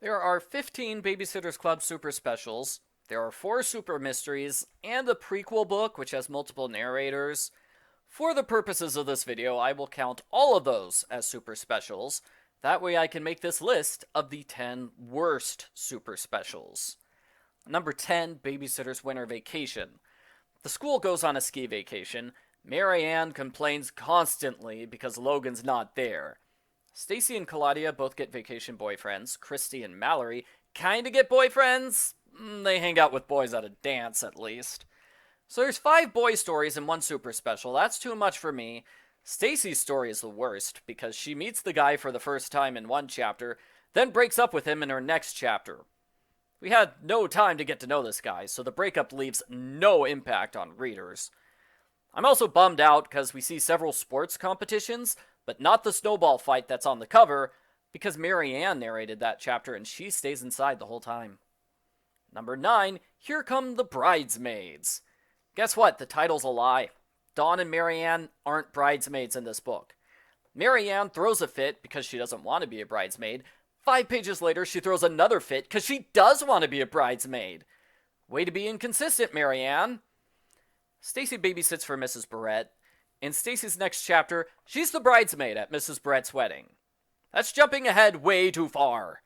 There are 15 Babysitters Club super specials, there are 4 super mysteries, and a prequel book which has multiple narrators. For the purposes of this video, I will count all of those as super specials. That way I can make this list of the 10 worst super specials. Number 10, Babysitter's Winter Vacation. The school goes on a ski vacation. Mary Ann complains constantly because Logan's not there. Stacy and Claudia both get vacation boyfriends. Kristy and Mallory kinda get boyfriends. They hang out with boys at a dance, at least. So there's 5 boy stories in one super special. That's too much for me. Stacy's story is the worst because she meets the guy for the first time in one chapter, then breaks up with him in her next chapter. We had no time to get to know this guy, so the breakup leaves no impact on readers. I'm also bummed out because we see several sports competitions, but not the snowball fight that's on the cover, because Mary Ann narrated that chapter and she stays inside the whole time. Number 9, here come the Bridesmaids. Guess what? The title's a lie. Dawn and Mary Ann aren't bridesmaids in this book. Mary Ann throws a fit because she doesn't want to be a bridesmaid. 5 pages later, she throws another fit because she does want to be a bridesmaid. Way to be inconsistent, Mary Ann. Stacy babysits for Mrs. Barrett. In Stacy's next chapter, she's the bridesmaid at Mrs. Barrett's wedding. That's jumping ahead way too far.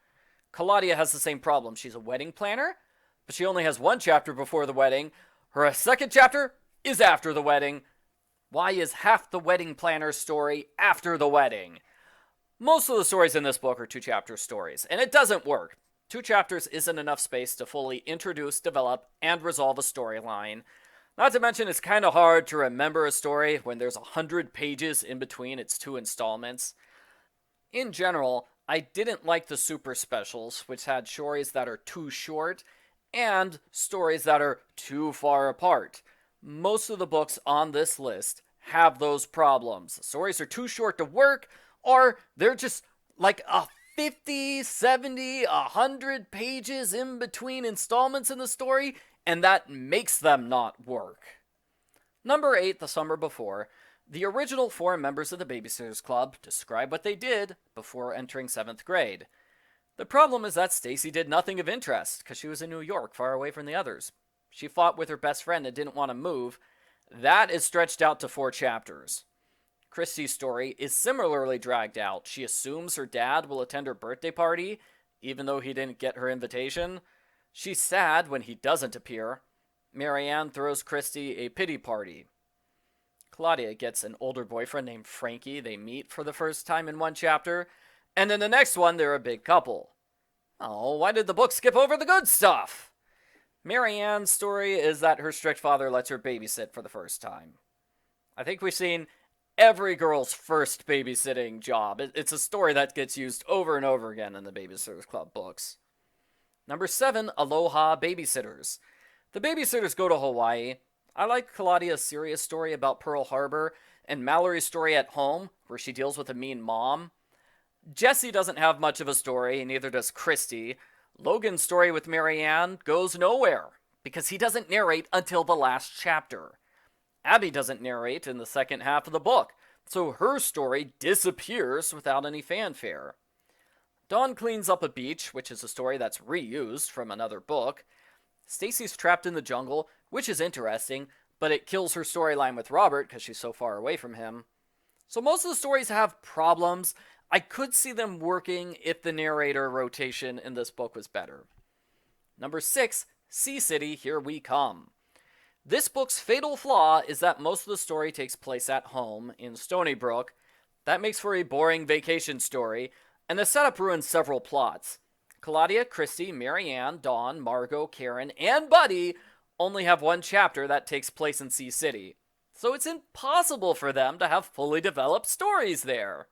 Claudia has the same problem. She's a wedding planner, but she only has one chapter before the wedding. Her second chapter is after the wedding. Why is half the wedding planner's story after the wedding? Most of the stories in this book are 2-chapter stories, and it doesn't work. 2 chapters isn't enough space to fully introduce, develop, and resolve a storyline. Not to mention, it's kind of hard to remember a story when there's 100 pages in between its 2 installments. In general, I didn't like the super specials, which had stories that are too short, and stories that are too far apart. Most of the books on this list have those problems. Stories are too short to work, or they're just like 50, 70, 100 pages in between installments in the story, and that makes them not work. Number 8, The Summer Before. The original 4 members of the Babysitters Club describe what they did before entering 7th grade. The problem is that Stacy did nothing of interest because she was in New York, far away from the others. She fought with her best friend and didn't want to move. That is stretched out to 4 chapters. Kristy's story is similarly dragged out. She assumes her dad will attend her birthday party, even though he didn't get her invitation. She's sad when he doesn't appear. Mary Ann throws Kristy a pity party. Claudia gets an older boyfriend named Frankie. They meet for the first time in one chapter, and in the next one, they're a big couple. Oh, why did the book skip over the good stuff? Mary Ann's story is that her strict father lets her babysit for the first time. I think we've seen every girl's first babysitting job. It's a story that gets used over and over again in the Babysitters Club books. Number 7, Aloha Babysitters. The babysitters go to Hawaii. I like Claudia's serious story about Pearl Harbor and Mallory's story at home, where she deals with a mean mom. Jessie doesn't have much of a story, neither does Kristy. Logan's story with Mary Ann goes nowhere, because he doesn't narrate until the last chapter. Abby doesn't narrate in the second half of the book, so her story disappears without any fanfare. Dawn cleans up a beach, which is a story that's reused from another book. Stacy's trapped in the jungle, which is interesting, but it kills her storyline with Robert because she's so far away from him. So most of the stories have problems. I could see them working if the narrator rotation in this book was better. Number 6, Sea City, Here We Come. This book's fatal flaw is that most of the story takes place at home in Stony Brook. That makes for a boring vacation story, and the setup ruins several plots. Claudia, Kristy, Mary Ann, Dawn, Margot, Karen, and Buddy only have one chapter that takes place in Sea City, so it's impossible for them to have fully developed stories there.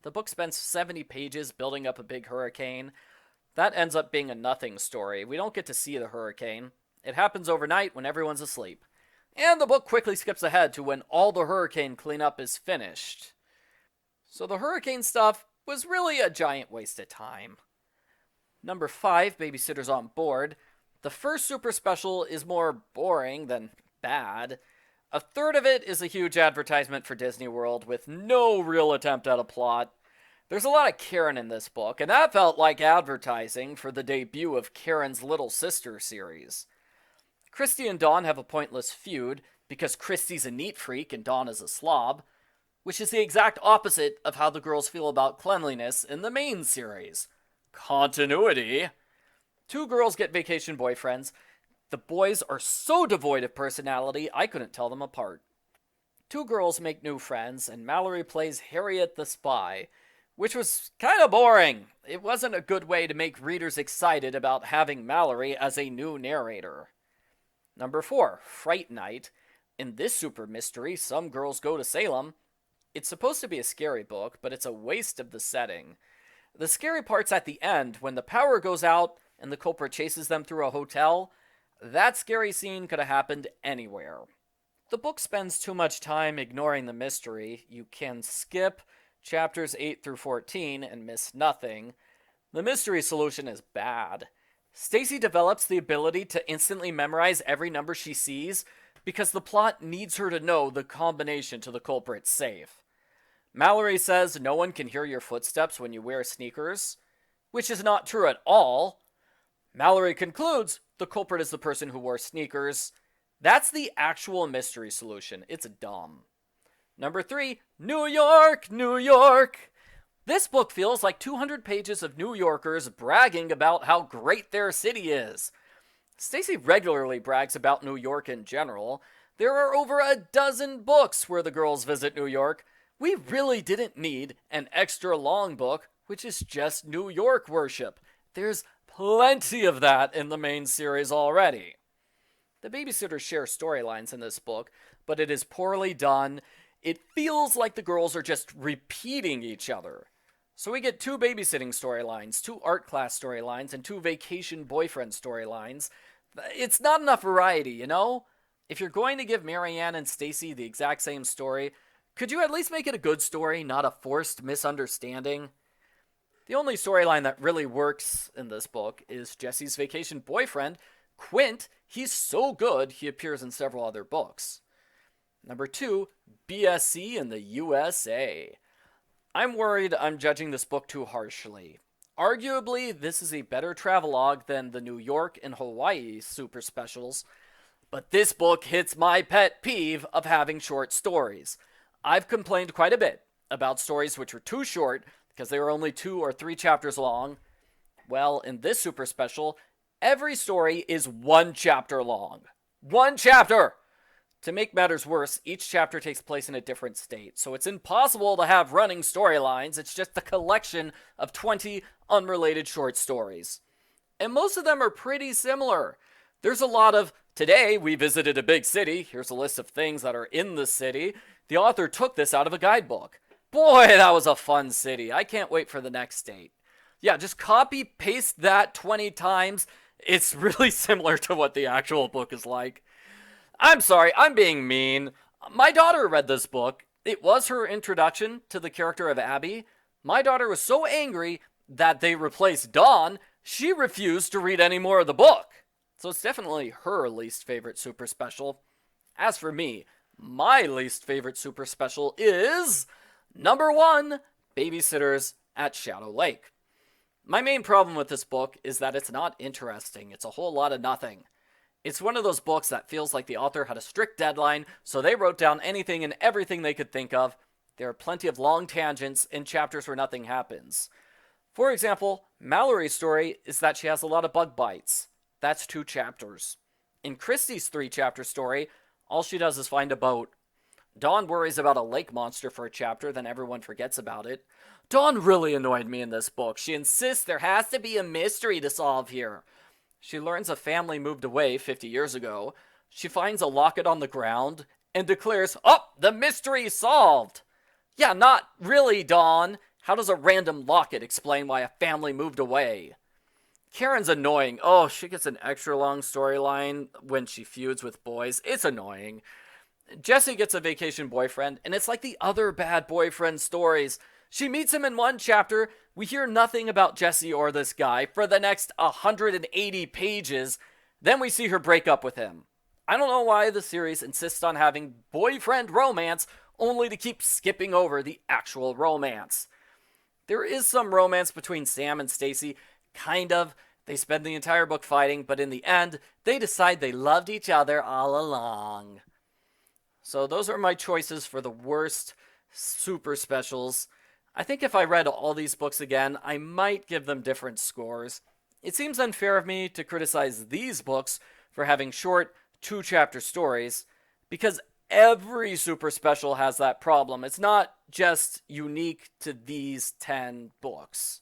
The book spends 70 pages building up a big hurricane. That ends up being a nothing story. We don't get to see the hurricane. It happens overnight when everyone's asleep. And the book quickly skips ahead to when all the hurricane cleanup is finished. So the hurricane stuff was really a giant waste of time. Number 5, Babysitters On Board. The first super special is more boring than bad. A third of it is a huge advertisement for Disney World with no real attempt at a plot. There's a lot of Karen in this book, and that felt like advertising for the debut of Karen's Little Sister series. Kristy and Dawn have a pointless feud because Kristy's a neat freak and Dawn is a slob, which is the exact opposite of how the girls feel about cleanliness in the main series. Continuity. Two girls get vacation boyfriends. The boys are so devoid of personality, I couldn't tell them apart. Two girls make new friends, and Mallory plays Harriet the Spy, which was kind of boring. It wasn't a good way to make readers excited about having Mallory as a new narrator. Number 4, Fright Night. In this super mystery, some girls go to Salem. It's supposed to be a scary book, but it's a waste of the setting. The scary part's at the end, when the power goes out and the culprit chases them through a hotel. That scary scene could have happened anywhere. The book spends too much time ignoring the mystery. You can skip chapters 8 through 14 and miss nothing. The mystery solution is bad. Stacy develops the ability to instantly memorize every number she sees because the plot needs her to know the combination to the culprit's safe. Mallory says no one can hear your footsteps when you wear sneakers, which is not true at all. Mallory concludes the culprit is the person who wore sneakers. That's the actual mystery solution. It's dumb. Number 3, New York, New York. This book feels like 200 pages of New Yorkers bragging about how great their city is. Stacy regularly brags about New York in general. There are over a dozen books where the girls visit New York. We really didn't need an extra long book, which is just New York worship. There's plenty of that in the main series already. The babysitters share storylines in this book, but it is poorly done. It feels like the girls are just repeating each other. So we get 2 babysitting storylines, 2 art class storylines, and 2 vacation boyfriend storylines. It's not enough variety, you know? If you're going to give Marianne and Stacy the exact same story, could you at least make it a good story, not a forced misunderstanding? The only storyline that really works in this book is Jesse's vacation boyfriend, Quint. He's so good, he appears in several other books. Number 2, BSC in the USA. I'm worried I'm judging this book too harshly. Arguably, this is a better travelogue than the New York and Hawaii super specials, but this book hits my pet peeve of having short stories. I've complained quite a bit about stories which were too short because they were only 2 or 3 chapters long. Well, in this super special, every story is 1 chapter long. 1 chapter! To make matters worse, each chapter takes place in a different state, so it's impossible to have running storylines. It's just a collection of 20 unrelated short stories. And most of them are pretty similar. There's a lot of, today we visited a big city, here's a list of things that are in the city. The author took this out of a guidebook. Boy, that was a fun city. I can't wait for the next state. Yeah, just copy-paste that 20 times. It's really similar to what the actual book is like. I'm sorry, I'm being mean. My daughter read this book. It was her introduction to the character of Abby. My daughter was so angry that they replaced Dawn, she refused to read any more of the book. So it's definitely her least favorite super special. As for me, my least favorite super special is number 1, Babysitters at Shadow Lake. My main problem with this book is that it's not interesting. It's a whole lot of nothing. It's one of those books that feels like the author had a strict deadline, so they wrote down anything and everything they could think of. There are plenty of long tangents in chapters where nothing happens. For example, Mallory's story is that she has a lot of bug bites. That's 2 chapters. In Kristy's 3-chapter story, all she does is find a boat. Dawn worries about a lake monster for a chapter, then everyone forgets about it. Dawn really annoyed me in this book. She insists there has to be a mystery to solve here. She learns a family moved away 50 years ago. She finds a locket on the ground and declares, "Oh, the mystery is solved!" Yeah, not really, Dawn. How does a random locket explain why a family moved away? Karen's annoying. Oh, she gets an extra long storyline when she feuds with boys. It's annoying. Jesse gets a vacation boyfriend, and it's like the other bad boyfriend stories. She meets him in 1 chapter. We hear nothing about Jesse or this guy for the next 180 pages. Then we see her break up with him. I don't know why the series insists on having boyfriend romance only to keep skipping over the actual romance. There is some romance between Sam and Stacy, kind of. They spend the entire book fighting, but in the end, they decide they loved each other all along. So those are my choices for the worst super specials. I think if I read all these books again, I might give them different scores. It seems unfair of me to criticize these books for having short, 2-chapter stories, because every super special has that problem. It's not just unique to these 10 books.